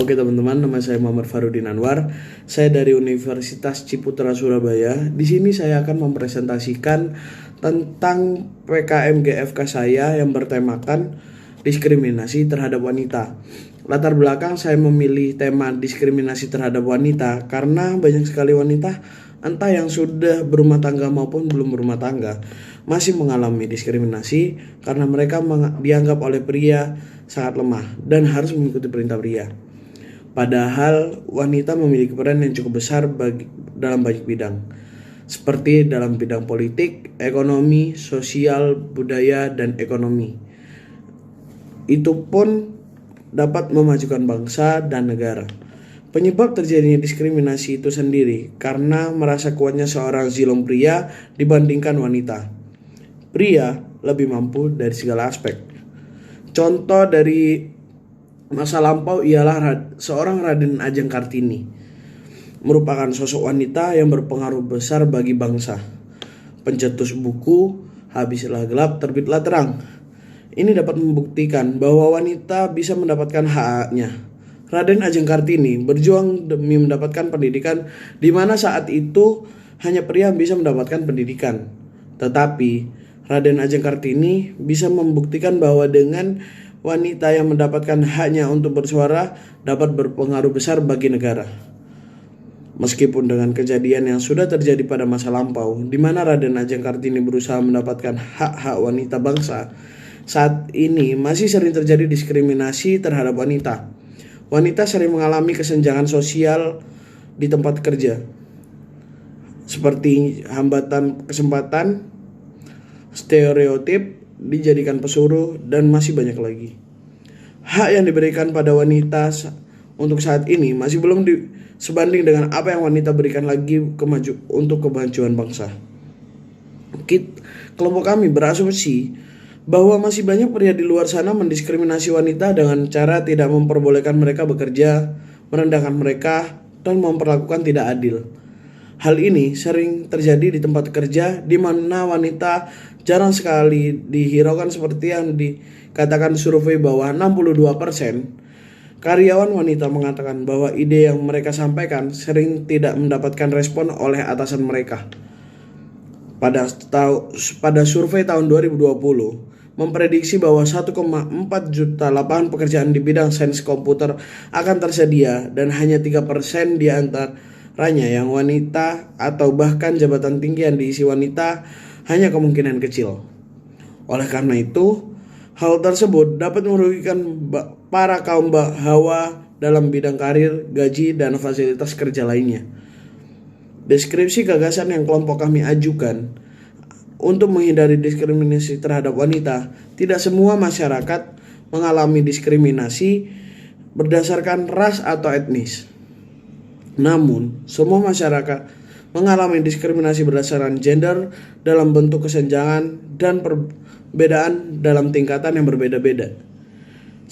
Oke teman-teman, nama saya Muhammad Farudin Anwar. Saya dari Universitas Ciputra Surabaya. Di sini saya akan mempresentasikan tentang PKM GFK saya yang bertemakan diskriminasi terhadap wanita. Latar belakang saya memilih tema diskriminasi terhadap wanita karena banyak sekali wanita, entah yang sudah berumah tangga maupun belum berumah tangga, masih mengalami diskriminasi karena mereka dianggap oleh pria sangat lemah dan harus mengikuti perintah pria. Padahal wanita memiliki peran yang cukup besar dalam banyak bidang, seperti dalam bidang politik, ekonomi, sosial, budaya, dan ekonomi. Itu pun dapat memajukan bangsa dan negara. Penyebab terjadinya diskriminasi itu sendiri karena merasa kuatnya seorang zilong pria dibandingkan wanita. Pria lebih mampu dari segala aspek. Contoh dari masa lampau ialah seorang Raden Ajeng Kartini, merupakan sosok wanita yang berpengaruh besar bagi bangsa. Pencetus buku Habislah Gelap Terbitlah Terang. Ini dapat membuktikan bahwa wanita bisa mendapatkan hak-haknya. Raden Ajeng Kartini berjuang demi mendapatkan pendidikan di mana saat itu hanya pria bisa mendapatkan pendidikan. Tetapi Raden Ajeng Kartini bisa membuktikan bahwa dengan wanita yang mendapatkan haknya untuk bersuara dapat berpengaruh besar bagi negara. Meskipun dengan kejadian yang sudah terjadi pada masa lampau, di mana Raden Ajeng Kartini berusaha mendapatkan hak-hak wanita bangsa, saat ini masih sering terjadi diskriminasi terhadap wanita. Wanita sering mengalami kesenjangan sosial di tempat kerja, seperti hambatan kesempatan, stereotip, dijadikan pesuruh, dan masih banyak lagi. Hak yang diberikan pada wanita untuk saat ini masih belum sebanding dengan apa yang wanita berikan lagi untuk kemajuan bangsa. Kelompok kami berasumsi bahwa masih banyak pria di luar sana mendiskriminasi wanita dengan cara tidak memperbolehkan mereka bekerja, merendahkan mereka, dan memperlakukan tidak adil. Hal ini sering terjadi di tempat kerja di mana wanita jarang sekali dihiraukan seperti yang dikatakan survei bahwa 62% karyawan wanita mengatakan bahwa ide yang mereka sampaikan sering tidak mendapatkan respon oleh atasan mereka. Pada survei tahun 2020 memprediksi bahwa 1,4 juta lapangan pekerjaan di bidang sains komputer akan tersedia dan hanya 3% di antaranya yang wanita atau bahkan jabatan tinggi yang diisi wanita hanya kemungkinan kecil. Oleh karena itu, hal tersebut dapat merugikan para kaum hawa dalam bidang karir, gaji, dan fasilitas kerja lainnya. Deskripsi gagasan yang kelompok kami ajukan untuk menghindari diskriminasi terhadap wanita, tidak semua masyarakat mengalami diskriminasi berdasarkan ras atau etnis. Namun, semua masyarakat mengalami diskriminasi berdasarkan gender dalam bentuk kesenjangan dan perbedaan dalam tingkatan yang berbeda-beda.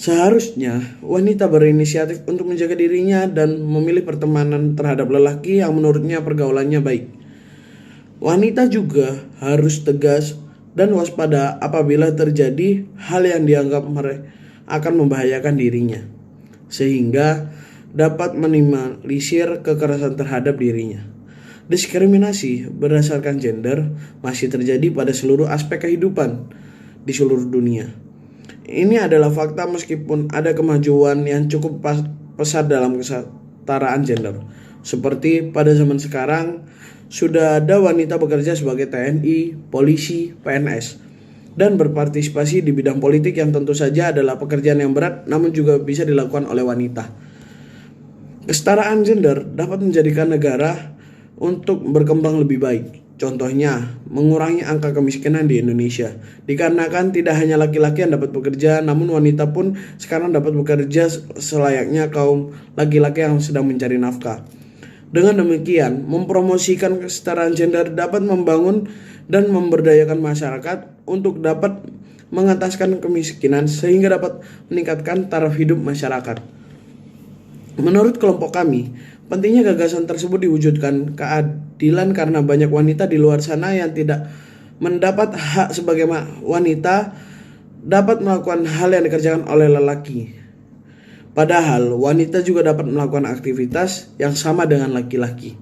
Seharusnya wanita berinisiatif untuk menjaga dirinya dan memilih pertemanan terhadap lelaki yang menurutnya pergaulannya baik. Wanita juga harus tegas dan waspada apabila terjadi hal yang dianggap akan membahayakan dirinya, sehingga dapat minimalisir kekerasan terhadap dirinya. Diskriminasi berdasarkan gender masih terjadi pada seluruh aspek kehidupan di seluruh dunia. Ini adalah fakta meskipun ada kemajuan yang cukup pesat dalam kesetaraan gender. Seperti pada zaman sekarang sudah ada wanita bekerja sebagai TNI, polisi, PNS, dan berpartisipasi di bidang politik yang tentu saja adalah pekerjaan yang berat namun juga bisa dilakukan oleh wanita. Kesetaraan gender dapat menjadikan negara untuk berkembang lebih baik. Contohnya, mengurangi angka kemiskinan di Indonesia. Dikarenakan tidak hanya laki-laki yang dapat bekerja, namun wanita pun sekarang dapat bekerja selayaknya kaum laki-laki yang sedang mencari nafkah. Dengan demikian, mempromosikan kesetaraan gender dapat membangun dan memberdayakan masyarakat untuk dapat mengentaskan kemiskinan sehingga dapat meningkatkan taraf hidup masyarakat. Menurut kelompok kami, pentingnya gagasan tersebut diwujudkan keadilan karena banyak wanita di luar sana yang tidak mendapat hak sebagai wanita dapat melakukan hal yang dikerjakan oleh lelaki. Padahal wanita juga dapat melakukan aktivitas yang sama dengan laki-laki.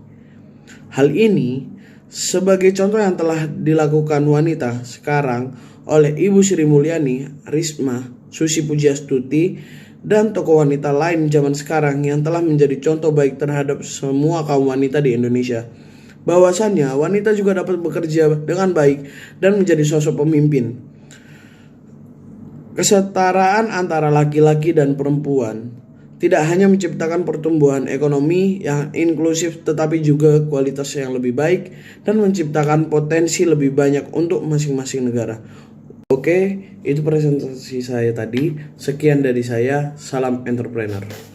Hal ini sebagai contoh yang telah dilakukan wanita sekarang oleh Ibu Sri Mulyani, Risma, Susi Pujiastuti, dan tokoh wanita lain zaman sekarang yang telah menjadi contoh baik terhadap semua kaum wanita di Indonesia. Bahwasannya wanita juga dapat bekerja dengan baik dan menjadi sosok pemimpin. Kesetaraan antara laki-laki dan perempuan tidak hanya menciptakan pertumbuhan ekonomi yang inklusif, tetapi juga kualitas yang lebih baik dan menciptakan potensi lebih banyak untuk masing-masing negara. Oke, itu presentasi saya tadi. Sekian dari saya. Salam entrepreneur.